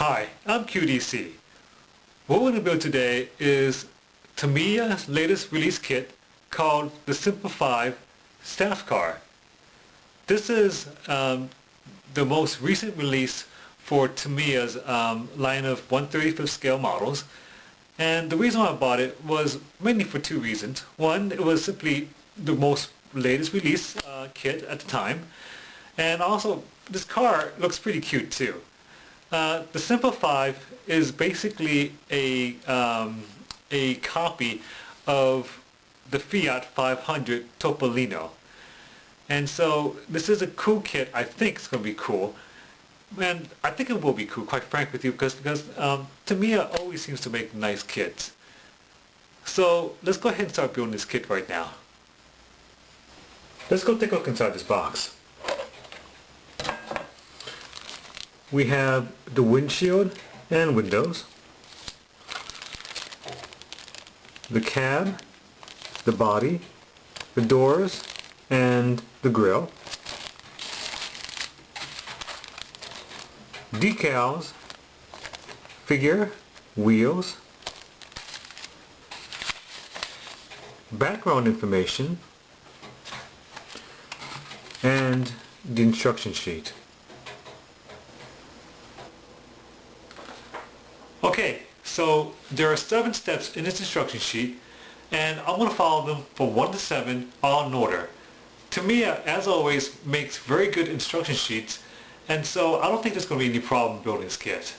Hi, I'm QDC. What we're going to build today is Tamiya's latest release kit called the Simca 5 staff car. This is the most recent release for Tamiya's line of 1/35th scale models, and the reason why I bought it was mainly for two reasons. One, it was simply the most latest release kit at the time, and also this car looks pretty cute too. The Simca 5 is basically a copy of the Fiat 500 Topolino. And so this is a cool kit. I think it's going to be cool. And I think it will be cool, quite frank with you, because Tamiya always seems to make nice kits. So let's go ahead and start building this kit right now. Let's go take a look inside this box. We have the windshield and windows, the cab, the body, the doors, and the grille, decals, figure, wheels, background information, and the instruction sheet. Okay, so there are 7 steps in this instruction sheet, and I'm going to follow them from 1 to 7, all in order. Tamiya, as always, makes very good instruction sheets, and so I don't think there's going to be any problem building this kit.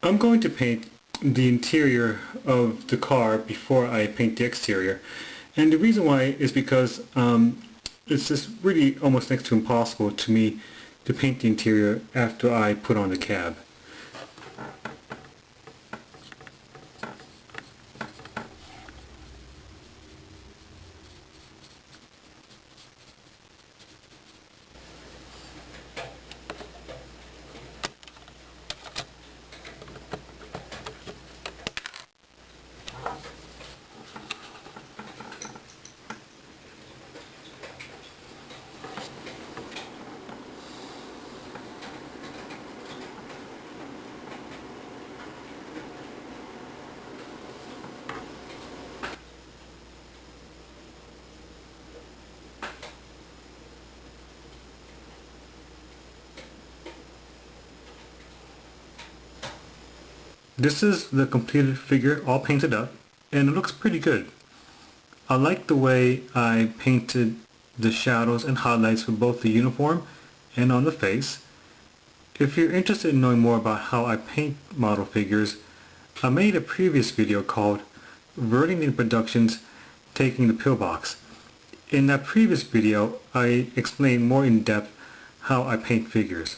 I'm going to paint the interior of the car before I paint the exterior, and the reason why is because it's just really almost next to impossible to me to paint the interior after I put on the cab. This is the completed figure all painted up, and it looks pretty good. I like the way I painted the shadows and highlights for both the uniform and on the face. If you're interested in knowing more about how I paint model figures, I made a previous video called Verting Productions Taking the Pillbox. In that previous video, I explained more in depth how I paint figures.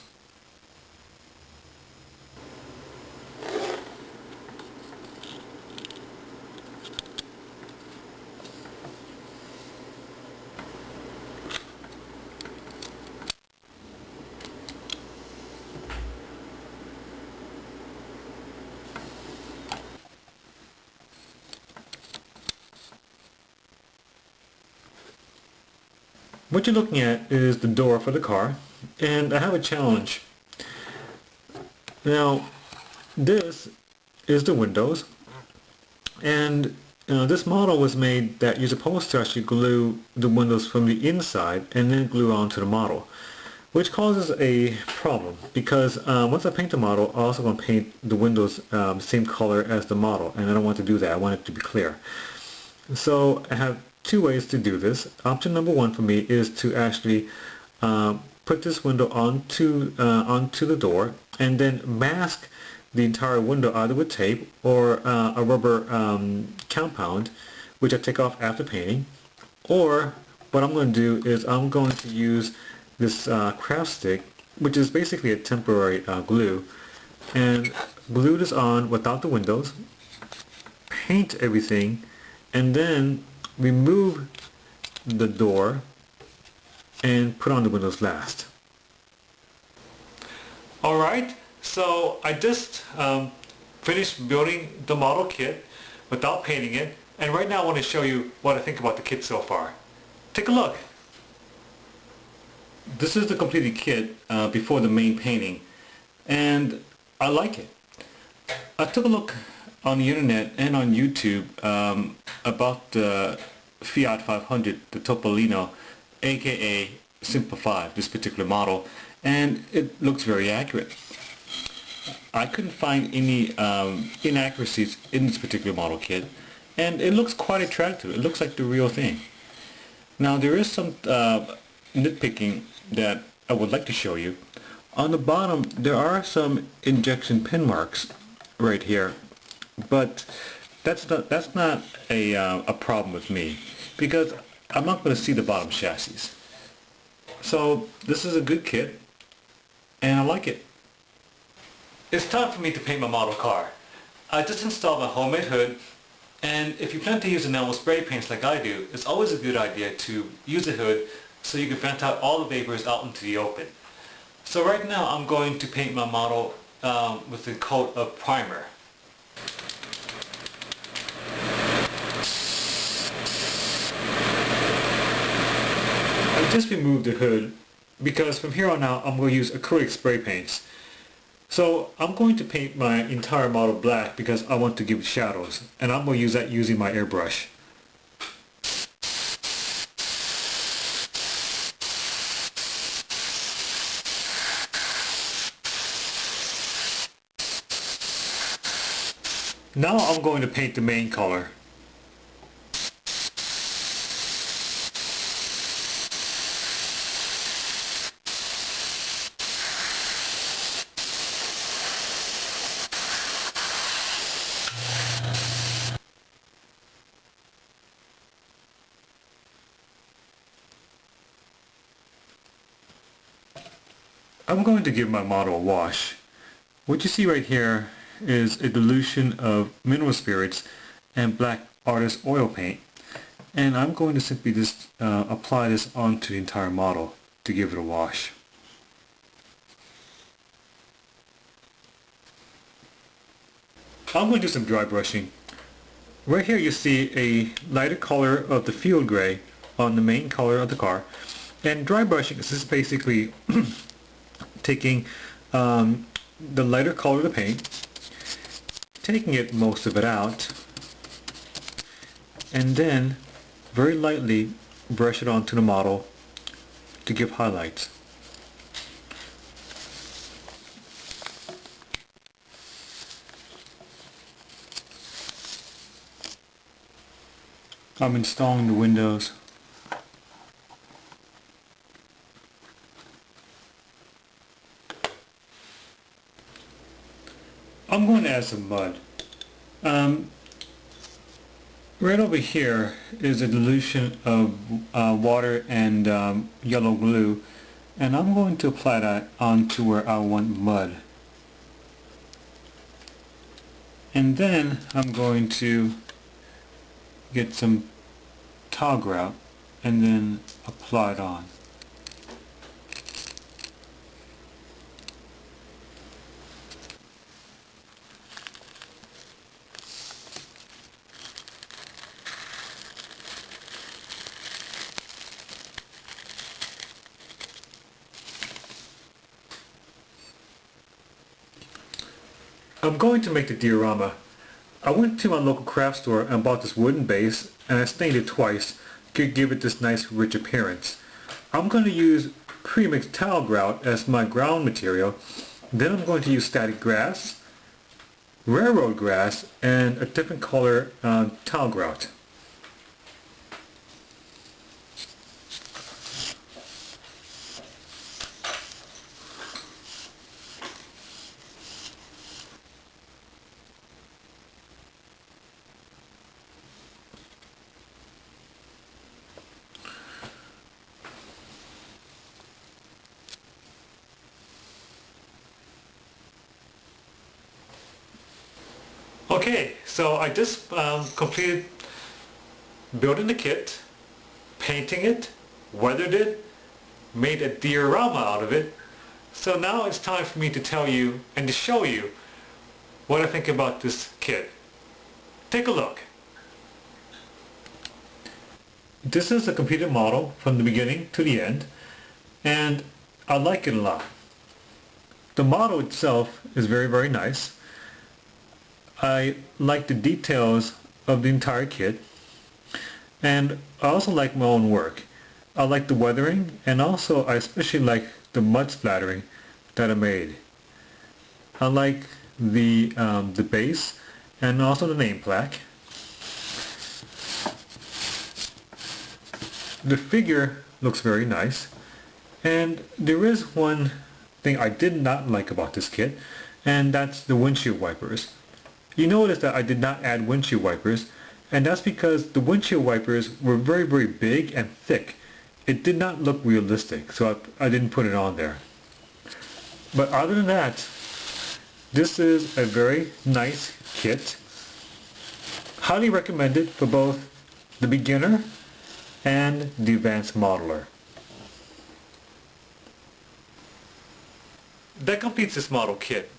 What you're looking at is the door for the car, and I have a challenge. Now, this is the windows, and This model was made that you're supposed to actually glue the windows from the inside and then glue onto the model, which causes a problem because once I paint the model, I also want to paint the windows the same color as the model, and I don't want to do that. I want it to be clear. So I have two ways to do this. Option number one for me is to actually put this window onto the door and then mask the entire window either with tape or a rubber compound, which I take off after painting. Or what I'm going to do is I'm going to use this craft stick, which is basically a temporary glue, and glue this on without the windows, paint everything, and then remove the door and put on the windows last. Alright, so I just finished building the model kit without painting it, and right now I want to show you what I think about the kit so far. Take a look. This is the completed kit before the main painting, and I like it. I took a look on the internet and on YouTube about the Fiat 500, the Topolino, aka Simca 5, this particular model, and it looks very accurate. I couldn't find any inaccuracies in this particular model kit, and it looks quite attractive. It looks like the real thing. Now there is some nitpicking that I would like to show you. On the bottom there are some injection pin marks right here, but that's not a problem with me because I'm not going to see the bottom chassis. So this is a good kit and I like it. It's time for me to paint my model car. I just installed my homemade hood, and if you plan to use enamel spray paints like I do, it's always a good idea to use a hood so you can vent out all the vapors out into the open. So right now I'm going to paint my model with a coat of primer. I just removed the hood because from here on out I'm going to use acrylic spray paints. So I'm going to paint my entire model black because I want to give it shadows, and I'm going to use that using my airbrush. Now I'm going to paint the main color. I'm going to give my model a wash. What you see right here is a dilution of mineral spirits and black artist oil paint, and I'm going to simply just apply this onto the entire model to give it a wash. I'm going to do some dry brushing. Right here you see a lighter color of the field gray on the main color of the car, and dry brushing is just basically taking the lighter color of the paint, taking most of it out, and then very lightly brush it onto the model to give highlights. I'm installing the windows. I'm going to add some mud. Right over here is a dilution of water and yellow glue, and I'm going to apply that onto where I want mud. And then I'm going to get some towel grout and then apply it on. I'm going to make the diorama. I went to my local craft store and bought this wooden base, and I stained it twice to give it this nice rich appearance. I'm going to use pre-mixed tile grout as my ground material. Then I'm going to use static grass, railroad grass, and a different color tile grout. Okay, so I just completed building the kit, painting it, weathered it, made a diorama out of it. So now it's time for me to tell you and to show you what I think about this kit. Take a look. This is a completed model from the beginning to the end, and I like it a lot. The model itself is very, very nice. I like the details of the entire kit, and I also like my own work. I like the weathering, and also I especially like the mud splattering that I made. I like the base and also the name plaque. The figure looks very nice, and there is one thing I did not like about this kit, and that's the windshield wipers. You notice that I did not add windshield wipers, and that's because the windshield wipers were very, very big and thick. It did not look realistic, so I didn't put it on there. But other than that, this is a very nice kit. Highly recommended for both the beginner and the advanced modeler. That completes this model kit.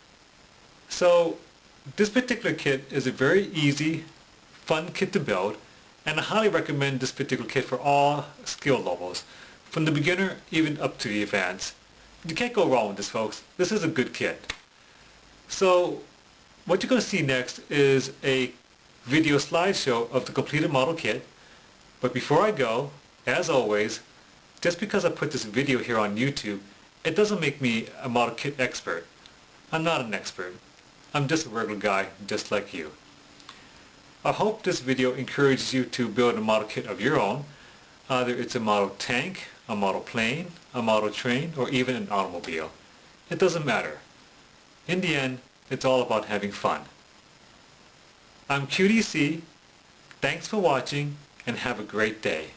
So this particular kit is a very easy, fun kit to build, and I highly recommend this particular kit for all skill levels, from the beginner even up to the advanced. You can't go wrong with this, folks. This is a good kit. So what you're going to see next is a video slideshow of the completed model kit. But before I go, as always, just because I put this video here on YouTube, it doesn't make me a model kit expert. I'm not an expert. I'm just a regular guy just like you. I hope this video encourages you to build a model kit of your own. Either it's a model tank, a model plane, a model train, or even an automobile. It doesn't matter. In the end, it's all about having fun. I'm QDC. Thanks for watching, and have a great day.